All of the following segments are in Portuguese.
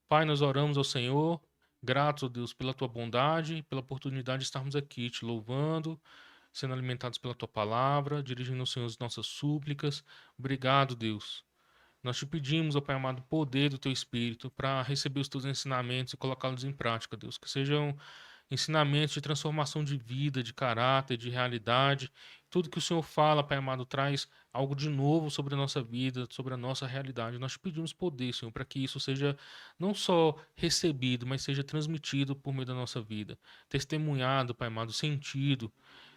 Pai, nós oramos ao Senhor, gratos, ó Deus, pela tua bondade, pela oportunidade de estarmos aqui te louvando, sendo alimentados pela tua palavra, dirigindo ao Senhor as nossas súplicas. Obrigado, Deus. Nós te pedimos, ó Pai amado, o poder do teu Espírito para receber os teus ensinamentos e colocá-los em prática, Deus. Que sejam ensinamentos de transformação de vida, de caráter, de realidade. Tudo que o Senhor fala, Pai amado, traz algo de novo sobre a nossa vida, sobre a nossa realidade. Nós te pedimos poder, Senhor, para que isso seja não só recebido, mas seja transmitido por meio da nossa vida. Testemunhado, Pai amado, sentido.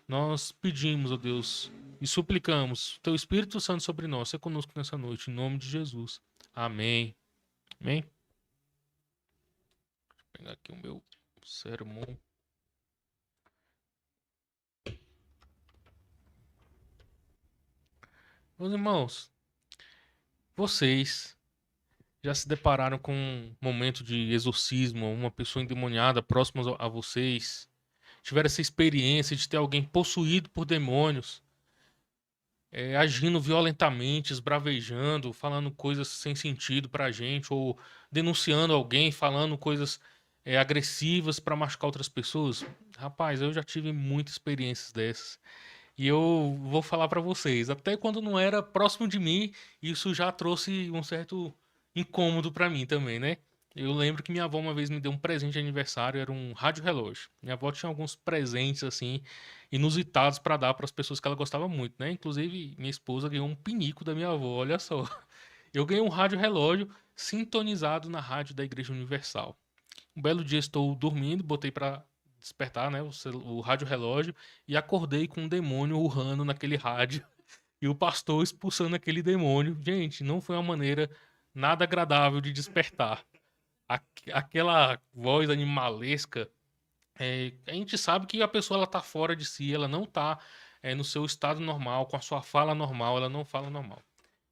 Nós pedimos, ó Deus, e suplicamos, teu Espírito Santo sobre nós, seja conosco nessa noite, em nome de Jesus. Amém. Amém. Vou pegar aqui o meu sermão. Meus irmãos, vocês já se depararam com um momento de exorcismo, uma pessoa endemoniada próxima a vocês? Tiveram essa experiência de ter alguém possuído por demônios, agindo violentamente, esbravejando, falando coisas sem sentido pra gente, ou denunciando alguém, falando coisas agressivas pra machucar outras pessoas? Rapaz, eu já tive muitas experiências dessas. E eu vou falar pra vocês, até quando não era próximo de mim, isso já trouxe um certo incômodo pra mim também, né? Eu lembro que minha avó uma vez me deu um presente de aniversário, era um rádio relógio. Minha avó tinha alguns presentes assim inusitados pra dar para as pessoas que ela gostava muito, né? Inclusive, minha esposa ganhou um pinico da minha avó, olha só. Eu ganhei um rádio relógio sintonizado na rádio da Igreja Universal. Um belo dia estou dormindo, botei pra despertar, né, o rádio relógio e acordei com um demônio urrando naquele rádio e o pastor expulsando aquele demônio. Gente, não foi uma maneira nada agradável de despertar. Aquela voz animalesca, a gente sabe que a pessoa ela tá fora de si, ela não tá no seu estado normal, com a sua fala normal, ela não fala normal.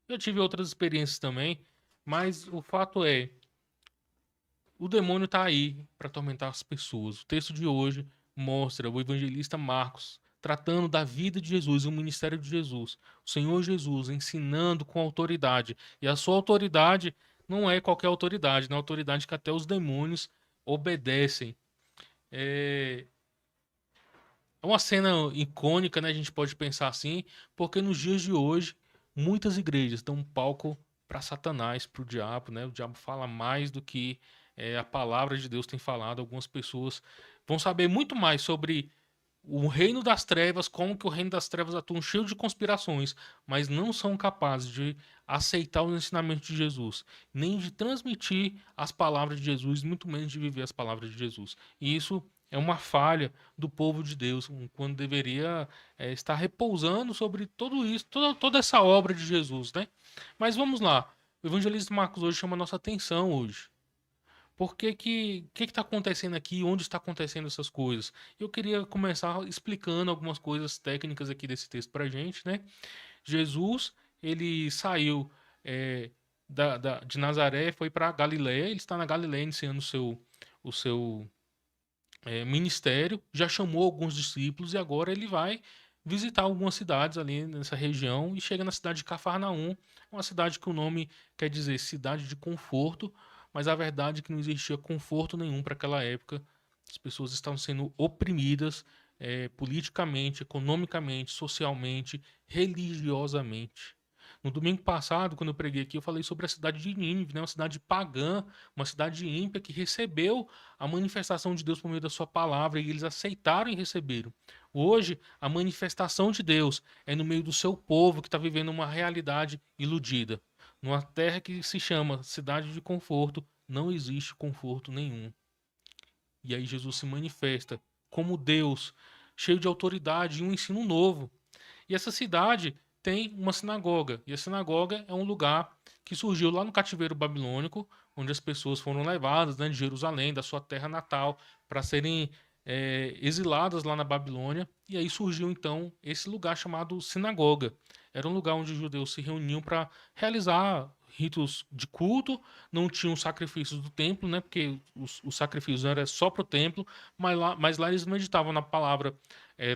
Eu tive outras experiências também, mas o fato é, o demônio está aí para atormentar as pessoas. O texto de hoje mostra o evangelista Marcos tratando da vida de Jesus, o ministério de Jesus, o Senhor Jesus ensinando com autoridade. E a sua autoridade não é qualquer autoridade, é uma autoridade que até os demônios obedecem. É, é uma cena icônica, né? A gente pode pensar assim, porque nos dias de hoje muitas igrejas dão um palco para Satanás, para o diabo, né? O diabo fala mais do que a palavra de Deus tem falado. Algumas pessoas vão saber muito mais sobre o reino das trevas, como que o reino das trevas atua cheio de conspirações, mas não são capazes de aceitar os ensinamentos de Jesus, nem de transmitir as palavras de Jesus, muito menos de viver as palavras de Jesus. E isso é uma falha do povo de Deus, quando deveria estar repousando sobre tudo isso, toda essa obra de Jesus, né? Mas vamos lá. O evangelista Marcos hoje chama a nossa atenção hoje. Por que está acontecendo aqui? Onde está acontecendo essas coisas? Eu queria começar explicando algumas coisas técnicas aqui desse texto para gente, né? Jesus, ele saiu é, de Nazaré, foi para Galiléia, ele está na Galiléia iniciando o seu ministério, já chamou alguns discípulos e agora ele vai visitar algumas cidades ali nessa região e chega na cidade de Cafarnaum, uma cidade que o nome quer dizer cidade de conforto, mas a verdade é que não existia conforto nenhum para aquela época. As pessoas estavam sendo oprimidas politicamente, economicamente, socialmente, religiosamente. No domingo passado, quando eu preguei aqui, eu falei sobre a cidade de Nínive, né? Uma cidade pagã, uma cidade ímpia que recebeu a manifestação de Deus por meio da sua palavra e eles aceitaram e receberam. Hoje, a manifestação de Deus é no meio do seu povo que está vivendo uma realidade iludida. Numa terra que se chama cidade de conforto, não existe conforto nenhum. E aí Jesus se manifesta como Deus, cheio de autoridade e um ensino novo. E essa cidade tem uma sinagoga. E a sinagoga é um lugar que surgiu lá no cativeiro babilônico, onde as pessoas foram levadas, né, de Jerusalém, da sua terra natal, para serem exiladas lá na Babilônia. E aí surgiu então esse lugar chamado sinagoga. Era um lugar onde os judeus se reuniam para realizar ritos de culto, não tinham sacrifícios do templo, né? Porque os sacrifícios eram só para o templo, mas lá eles meditavam na palavra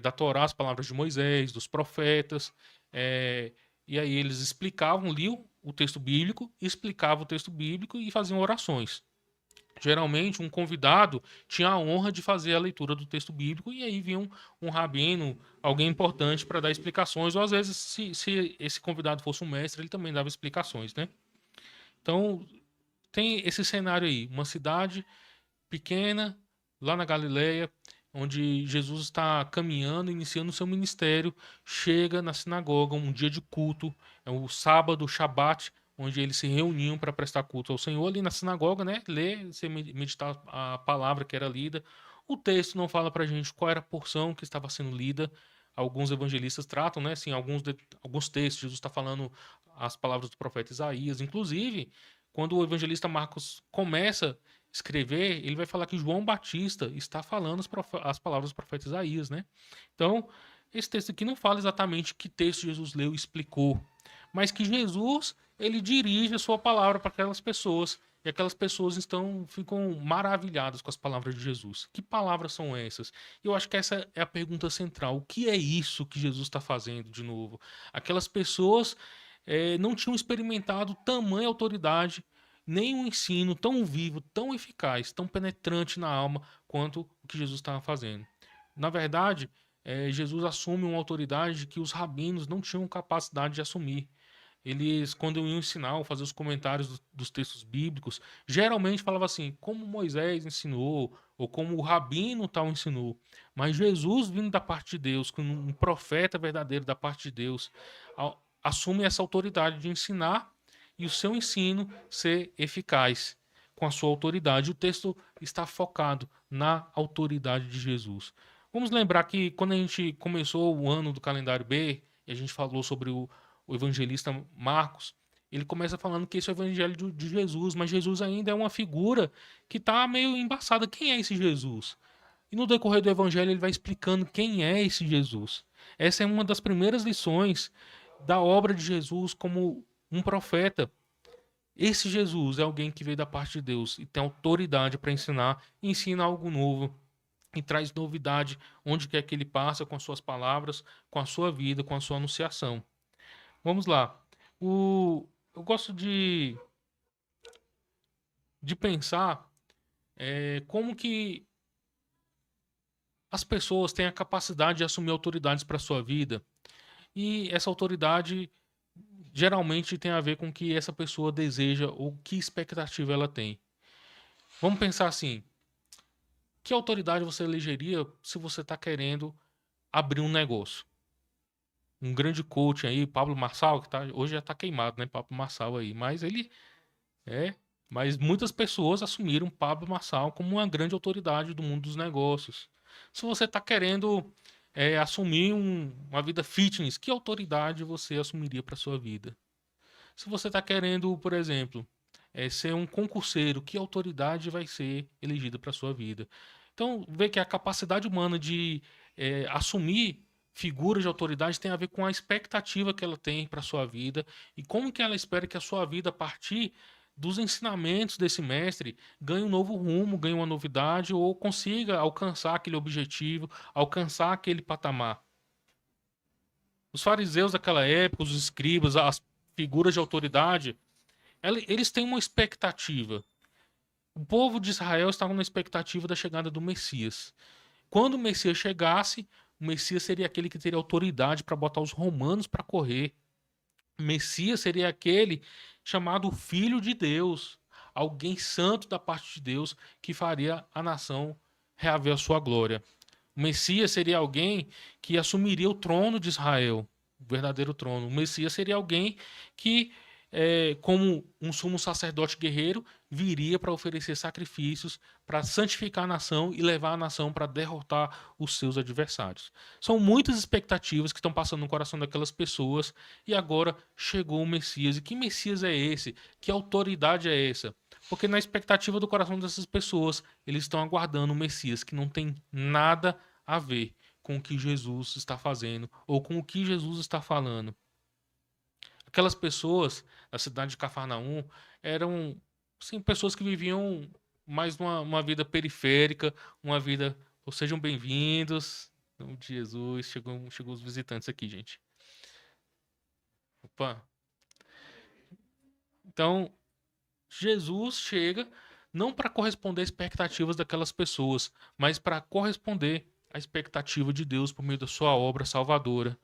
da Torá, as palavras de Moisés, dos profetas, é, e aí eles explicavam, liam o texto bíblico, explicavam o texto bíblico e faziam orações. Geralmente, um convidado tinha a honra de fazer a leitura do texto bíblico e aí vinha um rabino, alguém importante para dar explicações, ou às vezes, se esse convidado fosse um mestre, ele também dava explicações, né? Então, tem esse cenário aí, uma cidade pequena, lá na Galileia, onde Jesus está caminhando, iniciando o seu ministério, chega na sinagoga, um dia de culto, é o sábado, o Shabat, onde eles se reuniam para prestar culto ao Senhor ali na sinagoga, né? Ler, meditar a palavra que era lida. O texto não fala para a gente qual era a porção que estava sendo lida. Alguns evangelistas tratam, né? Assim, alguns textos, Jesus está falando as palavras do profeta Isaías. Inclusive, quando o evangelista Marcos começa escrever, ele vai falar que João Batista está falando as palavras do profeta Isaías, né? Então, esse texto aqui não fala exatamente que texto Jesus leu e explicou, mas que Jesus, ele dirige a sua palavra para aquelas pessoas, e aquelas pessoas ficam maravilhadas com as palavras de Jesus. Que palavras são essas? Eu acho que essa é a pergunta central. O que é isso que Jesus está fazendo de novo? Aquelas pessoas não tinham experimentado tamanha autoridade, nem um ensino tão vivo, tão eficaz, tão penetrante na alma quanto o que Jesus estava fazendo. Na verdade, Jesus assume uma autoridade que os rabinos não tinham capacidade de assumir. Eles, quando iam ensinar ou fazer os comentários dos textos bíblicos, geralmente falava assim, como Moisés ensinou, ou como o rabino tal ensinou. Mas Jesus, vindo da parte de Deus, como um profeta verdadeiro da parte de Deus, assume essa autoridade de ensinar e o seu ensino ser eficaz com a sua autoridade. O texto está focado na autoridade de Jesus. Vamos lembrar que quando a gente começou o ano do calendário B, e a gente falou sobre o evangelista Marcos, ele começa falando que esse é o evangelho de Jesus, mas Jesus ainda é uma figura que está meio embaçada. Quem é esse Jesus? E no decorrer do evangelho ele vai explicando quem é esse Jesus. Essa é uma das primeiras lições da obra de Jesus como um profeta. Esse Jesus é alguém que veio da parte de Deus e tem autoridade para ensinar, ensina algo novo e traz novidade onde quer que ele passa com as suas palavras, com a sua vida, com a sua anunciação. Vamos lá. Eu gosto de pensar como que as pessoas têm a capacidade de assumir autoridades para a sua vida. E essa autoridade geralmente tem a ver com o que essa pessoa deseja ou que expectativa ela tem. Vamos pensar assim: que autoridade você elegeria se você está querendo abrir um negócio? Um grande coach aí, Pablo Marçal, que hoje já está queimado, né? Pablo Marçal aí, mas ele é. Mas muitas pessoas assumiram Pablo Marçal como uma grande autoridade do mundo dos negócios. Se você está querendo assumir uma vida fitness, que autoridade você assumiria para sua vida? Se você está querendo, por exemplo, ser um concurseiro, que autoridade vai ser elegida para sua vida? Então, vê que a capacidade humana de assumir figuras de autoridade tem a ver com a expectativa que ela tem para sua vida e como que ela espera que a sua vida, a partir dos ensinamentos desse mestre, ganhe um novo rumo, ganhe uma novidade ou consiga alcançar aquele objetivo, alcançar aquele patamar. Os fariseus daquela época, os escribas, as figuras de autoridade, eles têm uma expectativa. O povo de Israel estava na expectativa da chegada do Messias. Quando o Messias chegasse, o Messias seria aquele que teria autoridade para botar os romanos para correr. O Messias seria aquele chamado Filho de Deus, alguém santo da parte de Deus que faria a nação reaver a sua glória. O Messias seria alguém que assumiria o trono de Israel, o verdadeiro trono. O Messias seria alguém que, como um sumo sacerdote guerreiro, viria para oferecer sacrifícios, para santificar a nação e levar a nação para derrotar os seus adversários. São muitas expectativas que estão passando no coração daquelas pessoas e agora chegou o Messias. E que Messias é esse? Que autoridade é essa? Porque na expectativa do coração dessas pessoas, eles estão aguardando o Messias que não tem nada a ver com o que Jesus está fazendo ou com o que Jesus está falando. Aquelas pessoas da cidade de Cafarnaum eram sim, pessoas que viviam mais uma vida periférica, uma vida. Ou sejam bem-vindos. Em nome de Jesus, chegou os visitantes aqui, gente. Opa. Então, Jesus chega não para corresponder às expectativas daquelas pessoas, mas para corresponder à expectativa de Deus por meio da sua obra salvadora.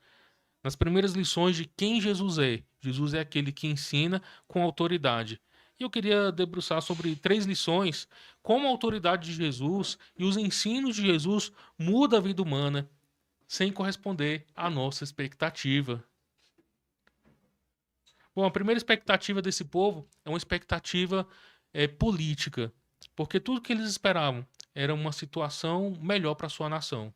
Nas primeiras lições de quem Jesus é aquele que ensina com autoridade. E eu queria debruçar sobre 3 lições, como a autoridade de Jesus e os ensinos de Jesus mudam a vida humana, sem corresponder à nossa expectativa. Bom, a primeira expectativa desse povo é uma expectativa política, porque tudo que eles esperavam era uma situação melhor para sua nação.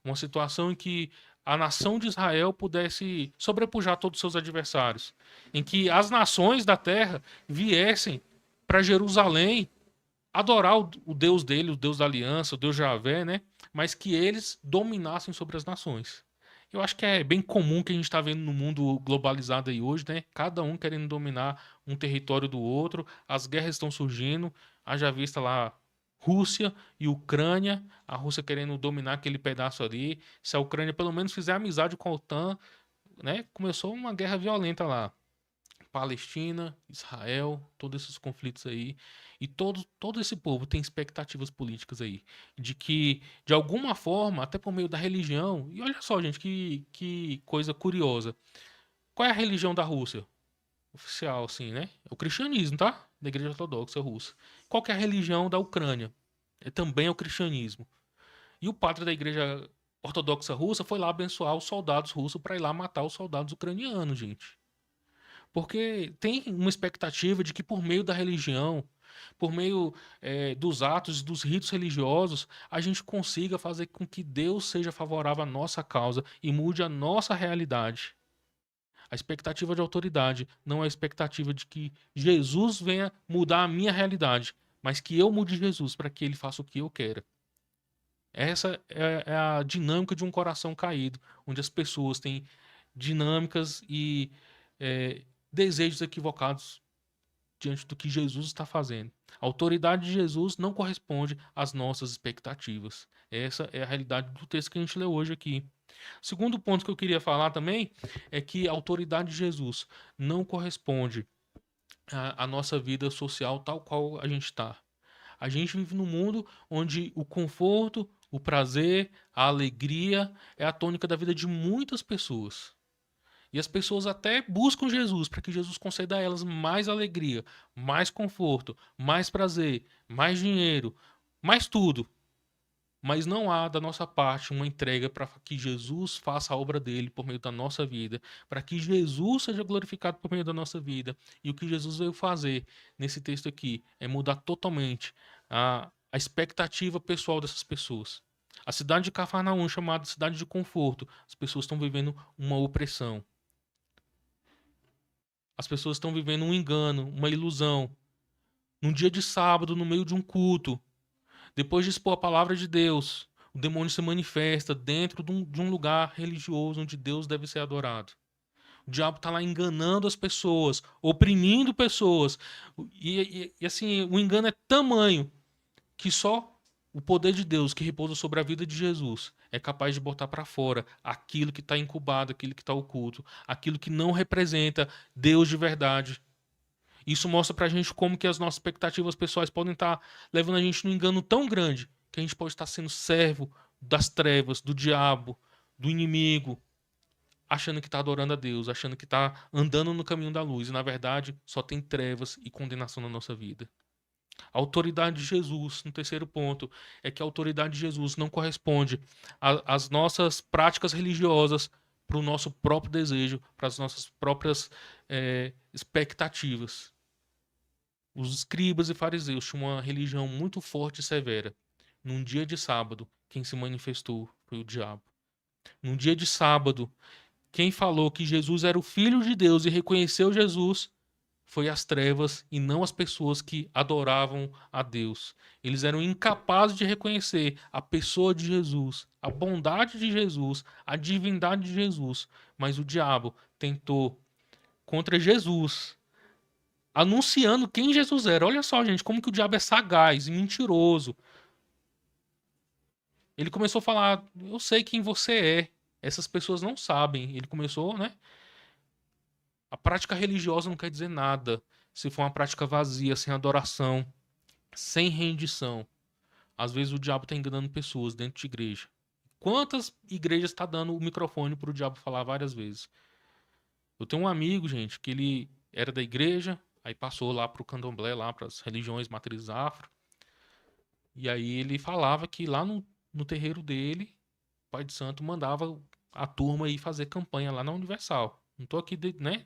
Uma situação em que a nação de Israel pudesse sobrepujar todos os seus adversários, em que as nações da terra viessem para Jerusalém adorar o Deus dele, o Deus da aliança, o Deus Javé, né? Mas que eles dominassem sobre as nações. Eu acho que é bem comum que a gente está vendo no mundo globalizado aí hoje, né? Cada um querendo dominar um território do outro, as guerras estão surgindo, haja vista lá Rússia e Ucrânia, a Rússia querendo dominar aquele pedaço ali. Se a Ucrânia pelo menos fizer amizade com a OTAN, né? Começou uma guerra violenta lá. Palestina, Israel, todos esses conflitos aí. E todo esse povo tem expectativas políticas aí. De que, de alguma forma, até por meio da religião. E olha só, gente, que coisa curiosa. Qual é a religião da Rússia? Oficial, assim, né? É o cristianismo, tá? Da Igreja Ortodoxa Russa. Qual que é a religião da Ucrânia? É também o cristianismo. E o padre da Igreja Ortodoxa Russa foi lá abençoar os soldados russos para ir lá matar os soldados ucranianos, gente. Porque tem uma expectativa de que por meio da religião, por meio dos atos, dos ritos religiosos, a gente consiga fazer com que Deus seja favorável à nossa causa e mude a nossa realidade. A expectativa de autoridade não é a expectativa de que Jesus venha mudar a minha realidade, mas que eu mude Jesus para que ele faça o que eu quero. Essa é a dinâmica de um coração caído, onde as pessoas têm dinâmicas e é, desejos equivocados diante do que Jesus está fazendo. A autoridade de Jesus não corresponde às nossas expectativas. Essa é a realidade do texto que a gente leu hoje aqui. Segundo ponto que eu queria falar também é que a autoridade de Jesus não corresponde à nossa vida social tal qual a gente está. A gente vive num mundo onde o conforto, o prazer, a alegria é a tônica da vida de muitas pessoas. E as pessoas até buscam Jesus para que Jesus conceda a elas mais alegria, mais conforto, mais prazer, mais dinheiro, mais tudo. Mas não há da nossa parte uma entrega para que Jesus faça a obra dele por meio da nossa vida, para que Jesus seja glorificado por meio da nossa vida. E o que Jesus veio fazer nesse texto aqui é mudar totalmente a expectativa pessoal dessas pessoas. A cidade de Cafarnaum, chamada cidade de conforto, as pessoas estão vivendo uma opressão. As pessoas estão vivendo um engano, uma ilusão. Num dia de sábado, no meio de um culto, depois de expor a palavra de Deus, o demônio se manifesta dentro de um lugar religioso onde Deus deve ser adorado. O diabo está lá enganando as pessoas, oprimindo pessoas. E assim, o engano é tamanho que só o poder de Deus que repousa sobre a vida de Jesus é capaz de botar para fora aquilo que está incubado, aquilo que está oculto, aquilo que não representa Deus de verdade. Isso mostra pra gente como que as nossas expectativas pessoais podem estar levando a gente num engano tão grande que a gente pode estar sendo servo das trevas, do diabo, do inimigo, achando que está adorando a Deus, achando que está andando no caminho da luz. E na verdade só tem trevas e condenação na nossa vida. A autoridade de Jesus, no terceiro ponto, é que a autoridade de Jesus não corresponde às nossas práticas religiosas para o nosso próprio desejo, para as nossas próprias expectativas. Os escribas e fariseus tinham uma religião muito forte e severa. Num dia de sábado, quem se manifestou foi o diabo. Num dia de sábado, quem falou que Jesus era o Filho de Deus e reconheceu Jesus foi as trevas e não as pessoas que adoravam a Deus. Eles eram incapazes de reconhecer a pessoa de Jesus, a bondade de Jesus, a divindade de Jesus. Mas o diabo tentou contra Jesus, anunciando quem Jesus era. Olha só, gente, como que o diabo é sagaz e mentiroso. Ele começou a falar: eu sei quem você é. Essas pessoas não sabem. Ele começou, né? A prática religiosa não quer dizer nada se for uma prática vazia, sem adoração, sem rendição. Às vezes o diabo está enganando pessoas dentro de igreja. Quantas igrejas está dando o microfone para o diabo falar várias vezes? Eu tenho um amigo, gente, que ele era da igreja, aí passou lá para o candomblé, lá para as religiões matrizes afro. E aí ele falava que lá no terreiro dele, o Pai de Santo mandava a turma ir fazer campanha lá na Universal. Não tô aqui, né?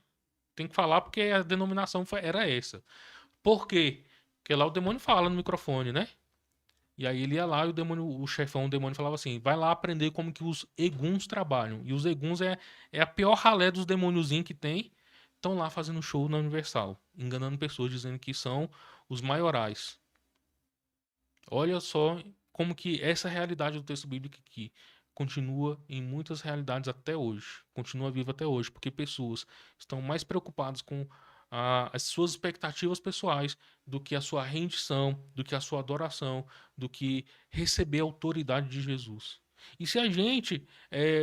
Tem que falar porque a denominação era essa. Por quê? Porque lá o demônio fala no microfone, né? E aí ele ia lá e o demônio, o chefão, o demônio falava assim: vai lá aprender como que os eguns trabalham. E os eguns é a pior ralé dos demôniozinhos que tem. Estão lá fazendo show na Universal, enganando pessoas, dizendo que são os maiorais. Olha só como que essa realidade do texto bíblico aqui continua em muitas realidades até hoje, continua viva até hoje, porque pessoas estão mais preocupadas com as suas expectativas pessoais do que a sua rendição, do que a sua adoração, do que receber a autoridade de Jesus. E se a gente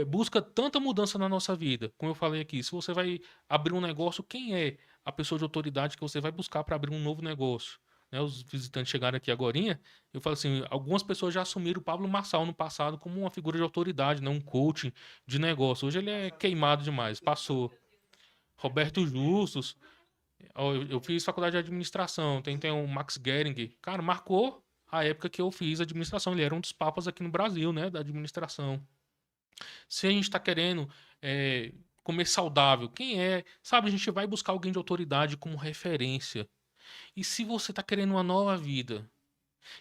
busca tanta mudança na nossa vida, como eu falei aqui, se você vai abrir um negócio, quem é a pessoa de autoridade que você vai buscar para abrir um novo negócio? Né, os visitantes chegaram aqui agorinha, eu falo assim, algumas pessoas já assumiram o Pablo Marçal no passado como uma figura de autoridade, né, um coaching de negócio. Hoje ele é queimado demais, passou. Roberto Justus, eu fiz faculdade de administração, tem o Max Gehring, cara, marcou a época que eu fiz administração, ele era um dos papas aqui no Brasil, né, da administração. Se a gente está querendo comer saudável, quem é? Sabe, a gente vai buscar alguém de autoridade como referência. E se você está querendo uma nova vida,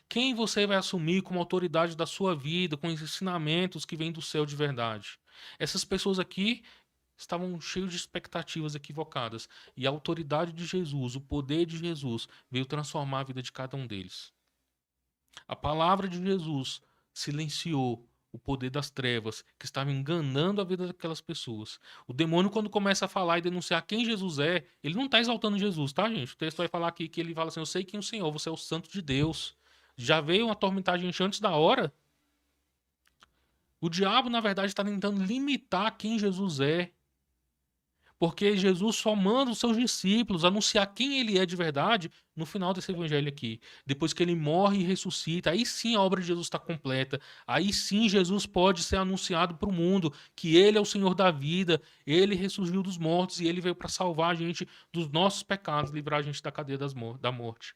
quem você vai assumir como autoridade da sua vida, com os ensinamentos que vêm do céu de verdade? Essas pessoas aqui estavam cheios de expectativas equivocadas. E a autoridade de Jesus, o poder de Jesus, veio transformar a vida de cada um deles. A palavra de Jesus silenciou o poder das trevas que estava enganando a vida daquelas pessoas. O demônio, quando começa a falar e denunciar quem Jesus é, ele não está exaltando Jesus, tá, gente? O texto vai falar aqui que ele fala assim: eu sei quem é o Senhor, você é o Santo de Deus. Já veio atormentar a gente antes da hora? O diabo, na verdade, está tentando limitar quem Jesus é. Porque Jesus só manda os seus discípulos anunciar quem ele é de verdade no final desse evangelho aqui. Depois que ele morre e ressuscita, aí sim a obra de Jesus está completa. Aí sim Jesus pode ser anunciado para o mundo que ele é o Senhor da vida, ele ressurgiu dos mortos e ele veio para salvar a gente dos nossos pecados, livrar a gente da cadeia da morte.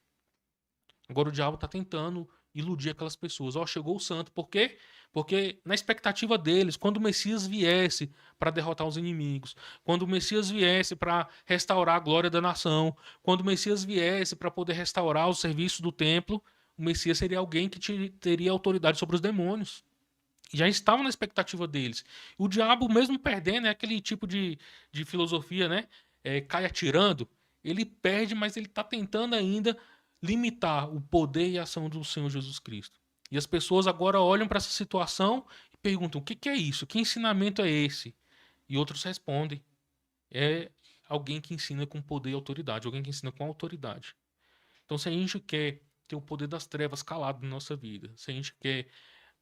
Agora o diabo está tentando iludir aquelas pessoas. Ó, chegou o santo. Por quê? Porque na expectativa deles, quando o Messias viesse para derrotar os inimigos, quando o Messias viesse para restaurar a glória da nação, quando o Messias viesse para poder restaurar o serviço do templo, o Messias seria alguém que teria autoridade sobre os demônios. Já estava na expectativa deles. O diabo, mesmo perdendo, é aquele tipo de filosofia, né? Cai atirando. Ele perde, mas ele está tentando ainda limitar o poder e a ação do Senhor Jesus Cristo. E as pessoas agora olham para essa situação e perguntam: o que é isso? Que ensinamento é esse? E outros respondem: é alguém que ensina com poder e autoridade, alguém que ensina com autoridade. Então, se a gente quer ter o poder das trevas calado na nossa vida, se a gente quer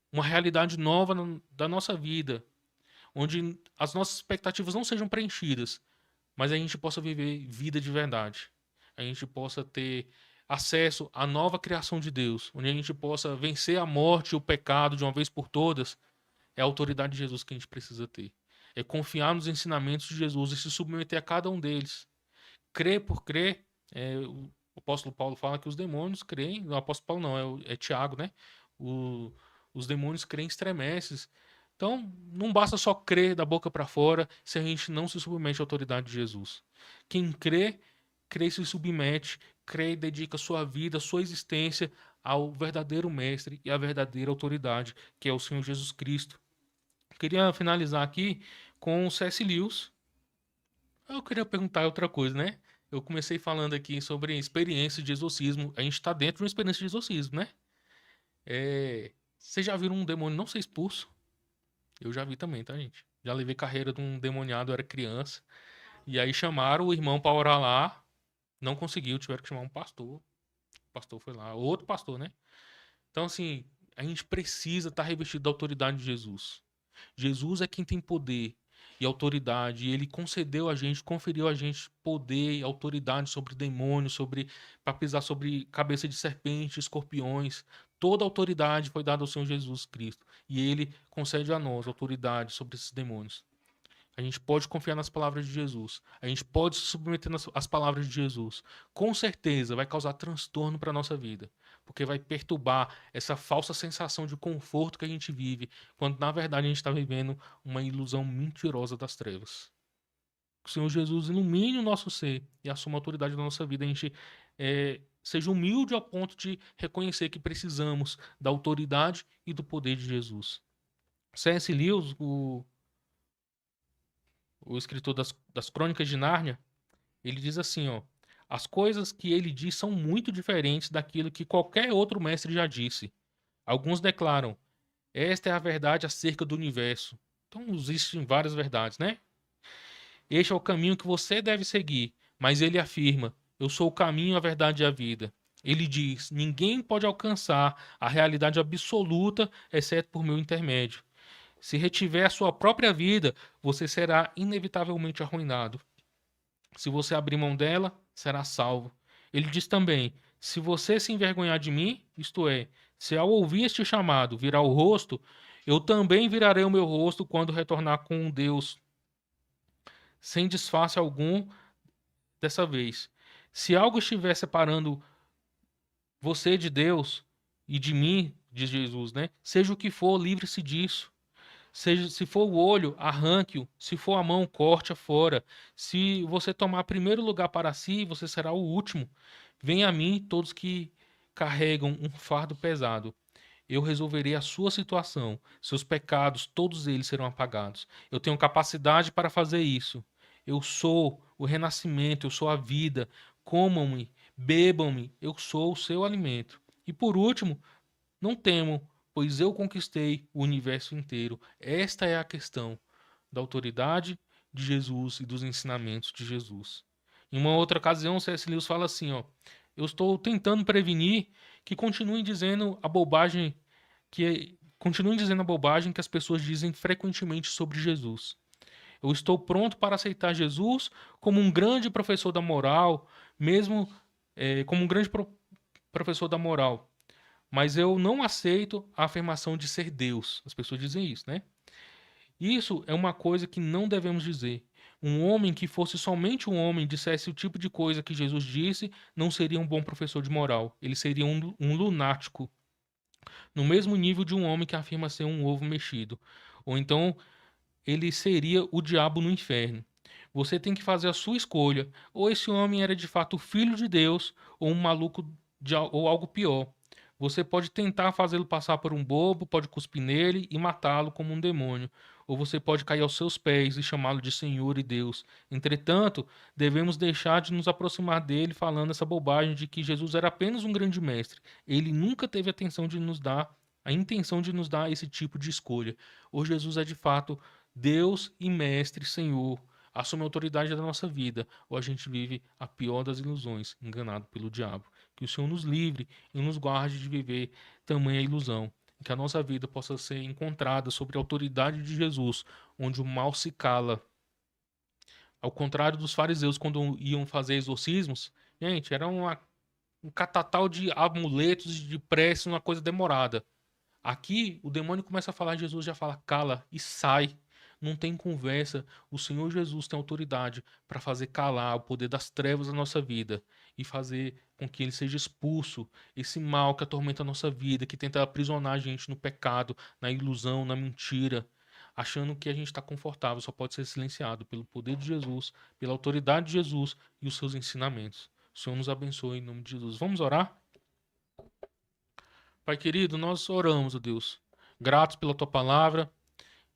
uma realidade nova da nossa vida, onde as nossas expectativas não sejam preenchidas, mas a gente possa viver vida de verdade, a gente possa ter acesso à nova criação de Deus, onde a gente possa vencer a morte e o pecado de uma vez por todas, é a autoridade de Jesus que a gente precisa ter. É confiar nos ensinamentos de Jesus e se submeter a cada um deles. Crer por crer, o apóstolo Paulo fala que os demônios creem, o apóstolo Paulo não, é Tiago, né? O, os demônios creem estremeces. Então, não basta só crer da boca para fora se a gente não se submete à autoridade de Jesus. Quem crê, crê e se submete, crê e dedica sua vida, sua existência ao verdadeiro mestre e à verdadeira autoridade, que é o Senhor Jesus Cristo. Queria finalizar aqui com o C.S. Lewis. Eu queria perguntar outra coisa, né? Eu comecei falando aqui sobre experiência de exorcismo. A gente está dentro de uma experiência de exorcismo, né? Vocês já viram um demônio não ser expulso? Eu já vi também, tá, gente? Já levei carreira de um demoniado, eu era criança. E aí chamaram o irmão para orar lá. Não conseguiu, tiveram que chamar um pastor. O pastor foi lá. Outro pastor, né? Então, assim, a gente precisa estar revestido da autoridade de Jesus. Jesus é quem tem poder. e autoridade. E ele concedeu a gente, conferiu a gente poder e autoridade sobre demônios, para pisar sobre cabeça de serpentes, escorpiões. Toda a autoridade foi dada ao Senhor Jesus Cristo. E ele concede a nós autoridade sobre esses demônios. A gente pode confiar nas palavras de Jesus. A gente pode se submeter às palavras de Jesus. Com certeza vai causar transtorno para a nossa vida. Porque vai perturbar essa falsa sensação de conforto que a gente vive, quando na verdade a gente está vivendo uma ilusão mentirosa das trevas. Que o Senhor Jesus ilumine o nosso ser e assuma a autoridade da nossa vida. A gente seja humilde ao ponto de reconhecer que precisamos da autoridade e do poder de Jesus. C.S. Lewis, o escritor das Crônicas de Nárnia, ele diz assim, ó: as coisas que ele diz são muito diferentes daquilo que qualquer outro mestre já disse. Alguns declaram: esta é a verdade acerca do universo. Então existem várias verdades, né? Este é o caminho que você deve seguir. Mas ele afirma: eu sou o caminho, a verdade e a vida. Ele diz: ninguém pode alcançar a realidade absoluta exceto por meu intermédio. Se retiver a sua própria vida, você será inevitavelmente arruinado. Se você abrir mão dela, será salvo. Ele diz também: se você se envergonhar de mim, isto é, se ao ouvir este chamado virar o rosto, eu também virarei o meu rosto quando retornar com Deus, sem disfarce algum dessa vez. Se algo estiver separando você de Deus e de mim, diz Jesus, né? Seja o que for, livre-se disso. Seja, se for o olho, arranque-o. Se for a mão, corte-a fora. Se você tomar primeiro lugar para si, você será o último. Venha a mim todos que carregam um fardo pesado. Eu resolverei a sua situação. Seus pecados, todos eles serão apagados. Eu tenho capacidade para fazer isso. Eu sou o renascimento, eu sou a vida. Comam-me, bebam-me, eu sou o seu alimento. E por último, não temam, pois eu conquistei o universo inteiro. Esta é a questão da autoridade de Jesus e dos ensinamentos de Jesus. Em uma outra ocasião, C.S. Lewis fala assim, ó: eu estou tentando prevenir que continuem dizendo a bobagem que as pessoas dizem frequentemente sobre Jesus. Eu estou pronto para aceitar Jesus como um grande professor da moral, mesmo como um grande professor da moral, mas eu não aceito a afirmação de ser Deus. As pessoas dizem isso, né? Isso é uma coisa que não devemos dizer. Um homem que fosse somente um homem dissesse o tipo de coisa que Jesus disse, não seria um bom professor de moral. Ele seria um lunático, no mesmo nível de um homem que afirma ser um ovo mexido. Ou então ele seria o diabo no inferno. Você tem que fazer a sua escolha. Ou esse homem era de fato filho de Deus, ou um maluco ou algo pior. Você pode tentar fazê-lo passar por um bobo, pode cuspir nele e matá-lo como um demônio. Ou você pode cair aos seus pés e chamá-lo de Senhor e Deus. Entretanto, devemos deixar de nos aproximar dele falando essa bobagem de que Jesus era apenas um grande mestre. Ele nunca teve a intenção de nos dar esse tipo de escolha. Ou Jesus é de fato Deus e Mestre, Senhor, assume a autoridade da nossa vida, ou a gente vive a pior das ilusões, enganado pelo diabo. Que o Senhor nos livre e nos guarde de viver tamanha ilusão. Que a nossa vida possa ser encontrada sobre a autoridade de Jesus, onde o mal se cala. Ao contrário dos fariseus, quando iam fazer exorcismos, gente, era um catatal de amuletos, de preces, uma coisa demorada. Aqui, o demônio começa a falar, Jesus já fala, cala e sai. Não tem conversa. O Senhor Jesus tem autoridade para fazer calar o poder das trevas da nossa vida e fazer com que ele seja expulso. Esse mal que atormenta a nossa vida, que tenta aprisionar a gente no pecado, na ilusão, na mentira, achando que a gente está confortável, só pode ser silenciado pelo poder de Jesus, pela autoridade de Jesus e os seus ensinamentos. O Senhor nos abençoe em nome de Jesus. Vamos orar? Pai querido, nós oramos, ó Deus, gratos pela tua palavra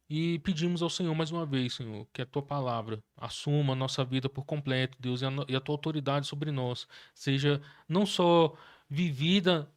e pedimos ao Senhor mais uma vez, Senhor, que a tua palavra assuma a nossa vida por completo, Deus, e a tua autoridade sobre nós seja não só vivida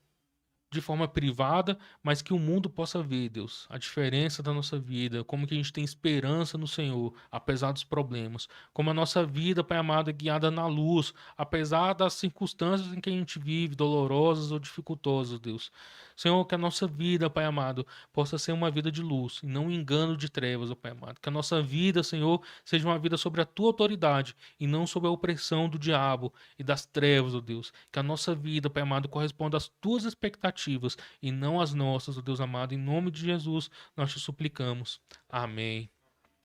de forma privada, mas que o mundo possa ver, Deus, a diferença da nossa vida, como que a gente tem esperança no Senhor, apesar dos problemas, como a nossa vida, Pai amado, é guiada na luz, apesar das circunstâncias em que a gente vive, dolorosas ou dificultosas, Deus. Senhor, que a nossa vida, Pai amado, possa ser uma vida de luz e não um engano de trevas, ó Pai amado. Que a nossa vida, Senhor, seja uma vida sobre a tua autoridade e não sobre a opressão do diabo e das trevas, ó Deus. Que a nossa vida, Pai amado, corresponda às tuas expectativas e não às nossas, ó Deus amado. Em nome de Jesus, nós te suplicamos. Amém.